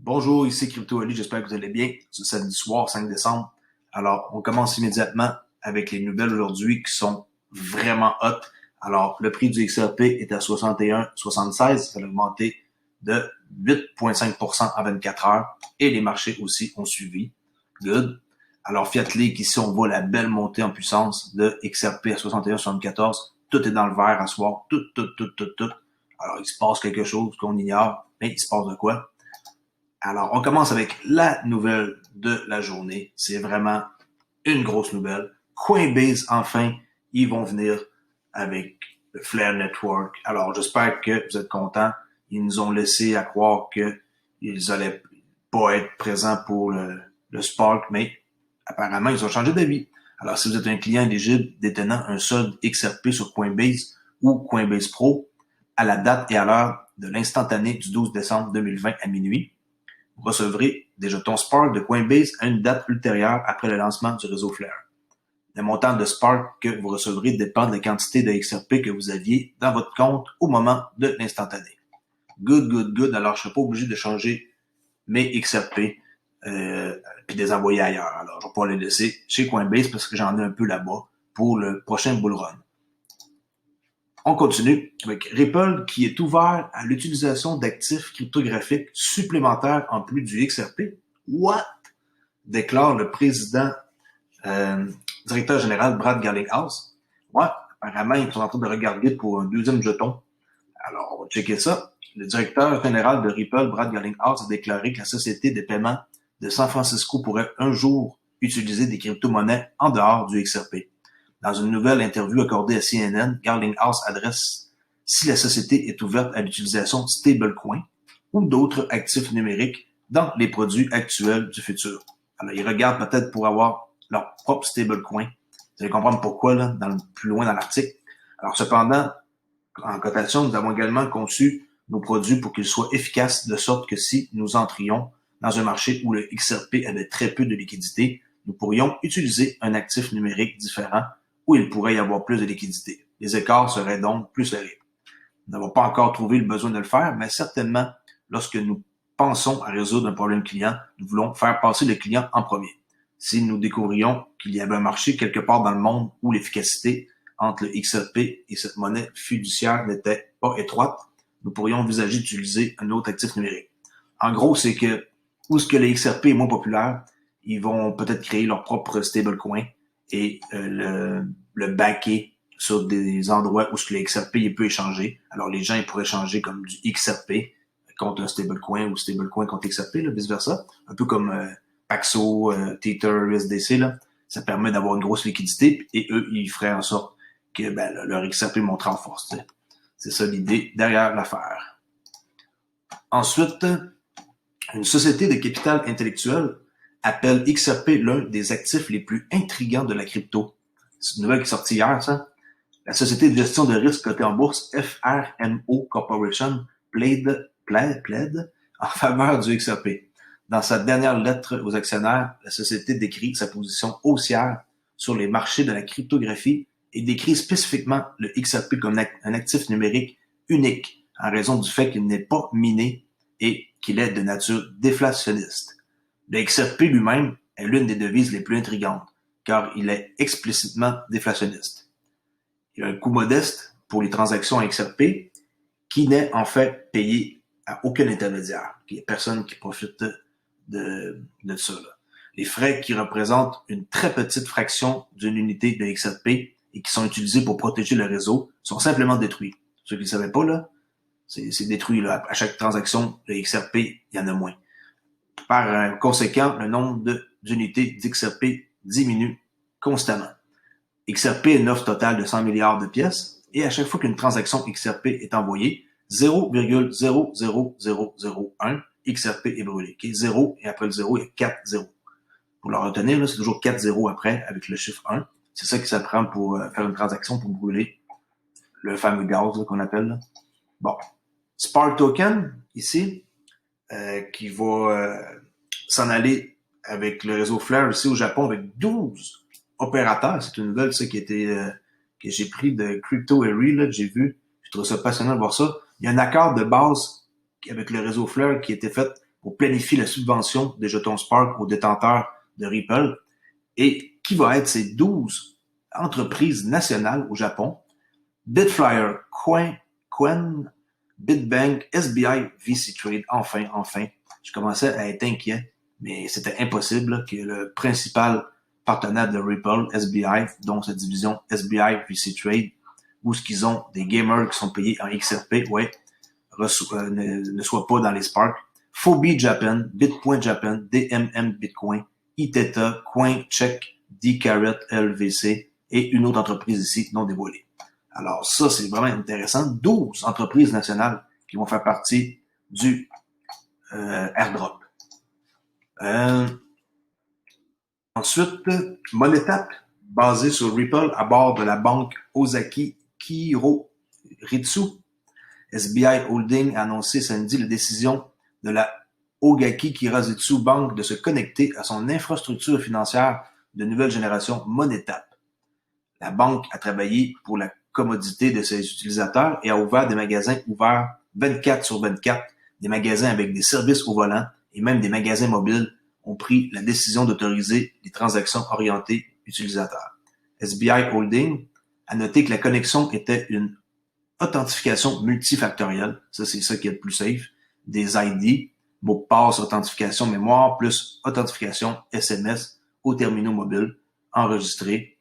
Bonjour, ici Crypto Ali, j'espère que vous allez bien ce samedi soir, 5 décembre. Alors, on commence immédiatement avec les nouvelles aujourd'hui qui sont vraiment hot. Alors, le prix du XRP est à 61,76, ça a augmenté de 8,5% en 24 heures et les marchés aussi ont suivi. Good. Alors, Fiat League, ici, on voit la belle montée en puissance de XRP à 61,74. Tout est dans le vert à soir. Tout. Alors, il se passe quelque chose qu'on ignore, mais il se passe de quoi? Alors, on commence avec la nouvelle de la journée. C'est vraiment une grosse nouvelle. Coinbase, enfin, ils vont venir avec le Flare Network. Alors, j'espère que vous êtes contents. Ils nous ont laissé à croire qu'ils allaient pas être présents pour le Spark, mais apparemment, ils ont changé d'avis. Alors, si vous êtes un client éligible détenant un solde XRP sur Coinbase ou Coinbase Pro, à la date et à l'heure de l'instantané du 12 décembre 2020 à minuit, vous recevrez des jetons Spark de Coinbase à une date ultérieure après le lancement du réseau Flare. Le montant de Spark que vous recevrez dépend de la quantité de XRP que vous aviez dans votre compte au moment de l'instantané. Good. Alors, je ne serai pas obligé de changer mes XRP puis de les envoyer ailleurs. Alors, je vais pas les laisser chez Coinbase parce que j'en ai un peu là-bas pour le prochain bull run. On continue avec Ripple qui est ouvert à l'utilisation d'actifs cryptographiques supplémentaires en plus du XRP. What? Déclare le président directeur général Brad Garlinghouse. Ouais, apparemment, ils sont en train de regarder pour un deuxième jeton. Alors, on va checker ça. Le directeur général de Ripple, Brad Garlinghouse, a déclaré que la société des paiements de San Francisco pourrait un jour utiliser des crypto-monnaies en dehors du XRP. Dans une nouvelle interview accordée à CNN, Garlinghouse adresse si la société est ouverte à l'utilisation de stablecoins ou d'autres actifs numériques dans les produits actuels du futur. Alors, ils regardent peut-être pour avoir leur propre stablecoin. Vous allez comprendre pourquoi là, plus loin dans l'article. Alors, cependant, en cotation, nous avons également conçu nos produits pour qu'ils soient efficaces de sorte que si nous entrions dans un marché où le XRP avait très peu de liquidité, nous pourrions utiliser un actif numérique différent où il pourrait y avoir plus de liquidité. Les écarts seraient donc plus serrés. Nous n'avons pas encore trouvé le besoin de le faire, mais certainement, lorsque nous pensons à résoudre un problème client, nous voulons faire passer le client en premier. Si nous découvrions qu'il y avait un marché quelque part dans le monde où l'efficacité entre le XRP et cette monnaie fiduciaire n'était pas étroite, nous pourrions envisager d'utiliser un autre actif numérique. En gros, c'est que où est-ce que le XRP est moins populaire, ils vont peut-être créer leur propre stablecoin et le backer sur des endroits où ce que le XRP il peut échanger. Alors, les gens ils pourraient échanger comme du XRP contre un stablecoin ou stablecoin contre XRP, là, vice-versa. Un peu comme Paxo, Tether, USDC. Là. Ça permet d'avoir une grosse liquidité et eux, ils feraient en sorte que leur XRP monte en force. T'sais. C'est ça l'idée derrière l'affaire. Ensuite, une société de capital intellectuel appelle XRP l'un des actifs les plus intrigants de la crypto. C'est une nouvelle qui est sortie hier, ça. La société de gestion de risque cotée en bourse FRMO Corporation plaide en faveur du XRP. Dans sa dernière lettre aux actionnaires, la société décrit sa position haussière sur les marchés de la cryptographie et décrit spécifiquement le XRP comme un actif numérique unique en raison du fait qu'il n'est pas miné et qu'il est de nature déflationniste. Le XRP lui-même est l'une des devises les plus intrigantes, car il est explicitement déflationniste. Il a un coût modeste pour les transactions en XRP, qui n'est en fait payé à aucun intermédiaire. Il n'y a personne qui profite de ça. Là. Les frais qui représentent une très petite fraction d'une unité de XRP et qui sont utilisés pour protéger le réseau sont simplement détruits. Ceux qui ne savaient pas, là, c'est détruit. Là. À chaque transaction de XRP, il y en a moins. Par conséquent, le nombre d'unités d'XRP diminue constamment. XRP a une offre totale de 100 milliards de pièces et à chaque fois qu'une transaction XRP est envoyée, 0,00001 XRP est brûlé. Okay? 0 et après le 0, il y a 4 zéros. Pour le retenir, là, c'est toujours 4 zéros après avec le chiffre 1. C'est ça que ça prend pour faire une transaction pour brûler le fameux gaz là, qu'on appelle. Là. Bon. Spark Token, ici, qui va s'en aller avec le réseau Flare ici au Japon avec 12 opérateurs. C'est une nouvelle ça, qui était que j'ai pris de Crypto Airy, là, que j'ai vu. Je trouve ça passionnant de voir ça. Il y a un accord de base avec le réseau Flare qui a été fait pour planifier la subvention des jetons Spark aux détenteurs de Ripple. Et qui va être ces 12 entreprises nationales au Japon? Bitflyer, Quen, Bitbank, SBI, VC Trade. Enfin. Je commençais à être inquiet, mais c'était impossible là, que le principal partenaire de Ripple, SBI, dont sa division SBI VC Trade, où ce qu'ils ont des gamers qui sont payés en XRP, ne soient pas dans les Spark. Fobi Japan, Bitcoin Japan, DMM Bitcoin, Iteta, CoinCheck, Dcaret LVC et une autre entreprise ici non dévoilée. Alors ça, c'est vraiment intéressant. 12 entreprises nationales qui vont faire partie du airdrop. Ensuite, Monetap, basé sur Ripple à bord de la banque Ozaki Kiroritsu. SBI Holding a annoncé samedi la décision de la Ogaki Kiroritsu Bank de se connecter à son infrastructure financière de nouvelle génération Monetap. La banque a travaillé pour la commodité de ses utilisateurs et a ouvert des magasins ouverts 24/24, des magasins avec des services au volant et même des magasins mobiles ont pris la décision d'autoriser les transactions orientées utilisateurs. SBI Holding a noté que la connexion était une authentification multifactorielle, ça c'est ça qui est le plus safe, des ID, mot de passe, authentification mémoire, plus authentification SMS aux terminaux mobiles enregistrés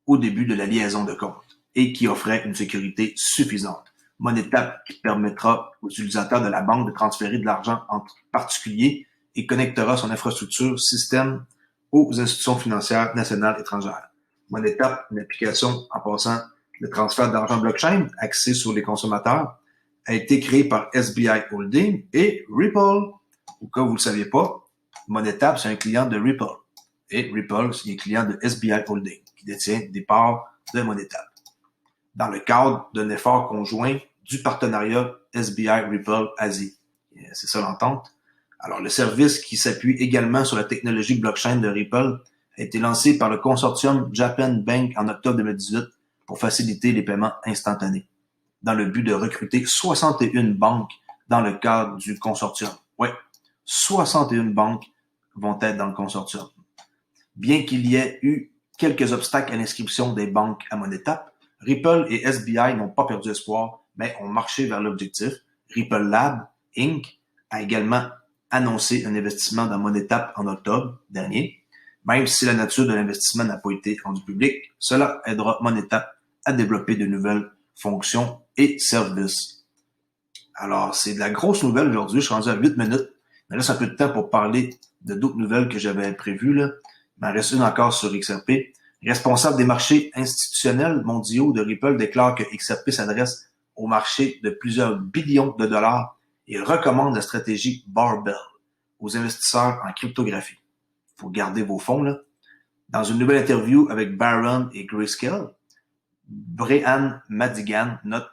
au début de la liaison de compte et qui offrait une sécurité suffisante. Monetap qui permettra aux utilisateurs de la banque de transférer de l'argent entre particuliers et connectera son infrastructure système aux institutions financières nationales étrangères. Monetap, une application en passant le transfert d'argent blockchain axé sur les consommateurs, a été créé par SBI Holding et Ripple. Au cas où vous ne le saviez pas, Monetap, c'est un client de Ripple. Et Ripple, c'est un client de SBI Holding, qui détient des parts de Monetap. Dans le cadre d'un effort conjoint du partenariat SBI-Ripple-Asie. C'est ça l'entente. Alors, le service qui s'appuie également sur la technologie blockchain de Ripple a été lancé par le consortium Japan Bank en octobre 2018 pour faciliter les paiements instantanés, dans le but de recruter 61 banques dans le cadre du consortium. Oui, 61 banques vont être dans le consortium. Bien qu'il y ait eu quelques obstacles à l'inscription des banques à Monetap, Ripple et SBI n'ont pas perdu espoir, mais ont marché vers l'objectif. Ripple Lab, Inc. a également annoncé un investissement dans Monetap en octobre dernier. Même si la nature de l'investissement n'a pas été rendue publique, cela aidera Monetap à développer de nouvelles fonctions et services. Alors, c'est de la grosse nouvelle aujourd'hui. Je suis rendu à 8 minutes. Il me reste un peu de temps pour parler de d'autres nouvelles que j'avais prévues, là. Il m'en reste une encore sur XRP. Responsable des marchés institutionnels mondiaux de Ripple déclare que XRP s'adresse au marché de plusieurs billions de dollars et recommande la stratégie Barbell aux investisseurs en cryptographie. Il faut garder vos fonds, là. Dans une nouvelle interview avec Barron et Grayscale, Brehan Madigan note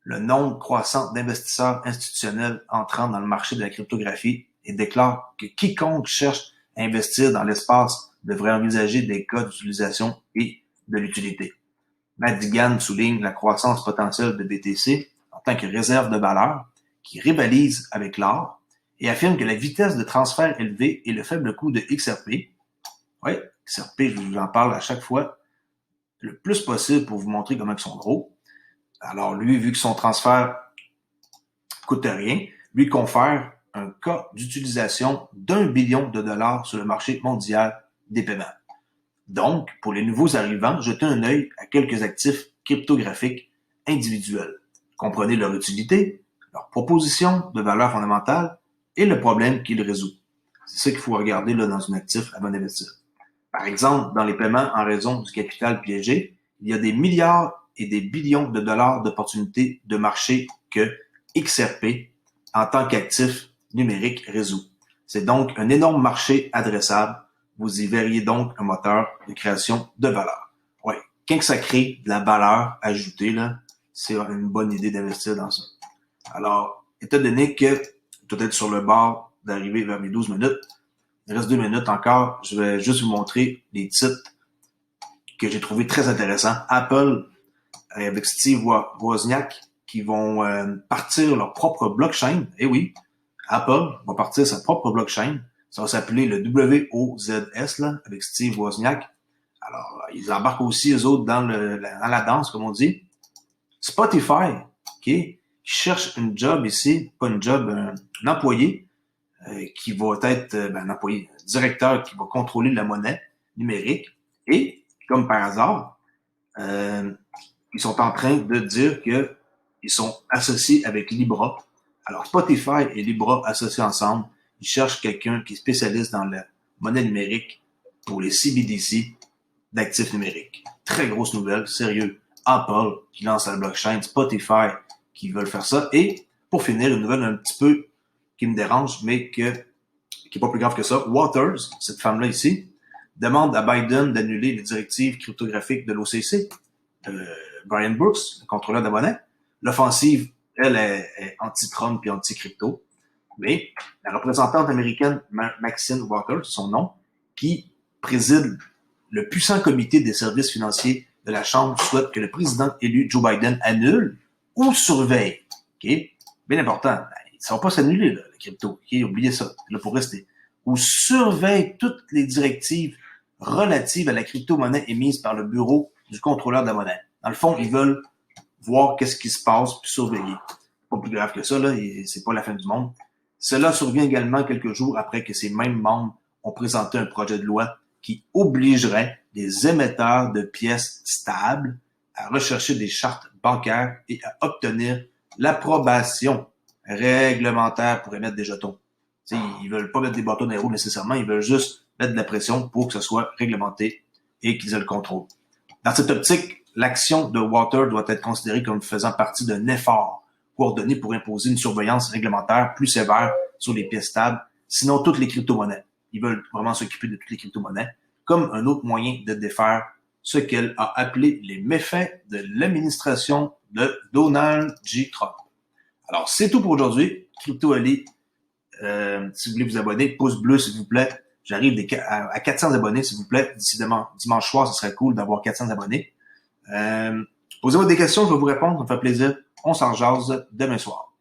le nombre croissant d'investisseurs institutionnels entrant dans le marché de la cryptographie et déclare que quiconque cherche à investir dans l'espace devrait envisager des cas d'utilisation et de l'utilité. Madigan souligne la croissance potentielle de BTC en tant que réserve de valeur qui rivalise avec l'or et affirme que la vitesse de transfert élevée et le faible coût de XRP, oui, XRP, je vous en parle à chaque fois, le plus possible pour vous montrer comment ils sont gros. Alors lui, vu que son transfert coûte rien, lui confère un cas d'utilisation d'1 billion de dollars sur le marché mondial des paiements. Donc, pour les nouveaux arrivants, jetez un œil à quelques actifs cryptographiques individuels. Comprenez leur utilité, leur proposition de valeur fondamentale et le problème qu'il résout. C'est ça qu'il faut regarder là, dans un actif avant d'investir. Par exemple, dans les paiements en raison du capital piégé, il y a des milliards et des billions de dollars d'opportunités de marché que XRP, en tant qu'actif numérique, résout. C'est donc un énorme marché adressable. Vous y verriez donc un moteur de création de valeur. Ouais, quand ça crée de la valeur ajoutée, là, c'est une bonne idée d'investir dans ça. Alors, étant donné que peut-être sur le bord d'arriver vers mes 12 minutes, il reste 2 minutes encore, je vais juste vous montrer les titres que j'ai trouvé très intéressants. Apple, avec Steve Wozniak, qui vont partir leur propre blockchain. Eh oui, Apple va partir sa propre blockchain. Ça va s'appeler le WOZS, là, avec Steve Wozniak. Alors, ils embarquent aussi, eux autres, dans la danse, comme on dit. Spotify, OK, qui cherche une job ici, pas une job, un employé qui va être un employé, un directeur qui va contrôler la monnaie numérique. Et, comme par hasard, ils sont en train de dire que ils sont associés avec Libra. Alors, Spotify et Libra associés ensemble, ils cherchent quelqu'un qui est spécialiste dans la monnaie numérique pour les CBDC d'actifs numériques. Très grosse nouvelle, sérieux. Apple qui lance la blockchain, Spotify qui veulent faire ça. Et pour finir, une nouvelle un petit peu qui me dérange, mais qui est pas plus grave que ça. Waters, cette femme-là ici, demande à Biden d'annuler les directives cryptographiques de l'OCC. Brian Brooks, le contrôleur de la monnaie. L'offensive, elle, est anti-Trump et anti-crypto. Mais la représentante américaine Maxine Waters, son nom, qui préside le puissant comité des services financiers de la Chambre, souhaite que le président élu Joe Biden annule ou surveille. Okay? Bien important. Ça ne va pas s'annuler, là, la crypto. Okay? Oubliez ça. Là, pour rester. Ou surveille toutes les directives relatives à la crypto-monnaie émises par le bureau du contrôleur de la monnaie. Dans le fond, ils veulent voir qu'est-ce qui se passe puis surveiller. Pas plus grave que ça, là, et c'est pas la fin du monde. Cela survient également quelques jours après que ces mêmes membres ont présenté un projet de loi qui obligerait les émetteurs de pièces stables à rechercher des chartes bancaires et à obtenir l'approbation réglementaire pour émettre des jetons. T'sais, ils veulent pas mettre des bâtons dans les roues nécessairement, ils veulent juste mettre de la pression pour que ce soit réglementé et qu'ils aient le contrôle. Dans cette optique, l'action de Water doit être considérée comme faisant partie d'un effort coordonné pour imposer une surveillance réglementaire plus sévère sur les pièces stables, sinon toutes les crypto-monnaies. Ils veulent vraiment s'occuper de toutes les crypto-monnaies, comme un autre moyen de défaire ce qu'elle a appelé les méfaits de l'administration de Donald J. Trump. Alors, c'est tout pour aujourd'hui. Crypto Ali, si vous voulez vous abonner, pouce bleu, s'il vous plaît. J'arrive à 400 abonnés, s'il vous plaît. D'ici dimanche soir, ce serait cool d'avoir 400 abonnés. Posez-moi des questions, je vais vous répondre, ça me fait plaisir. On s'en jase demain soir.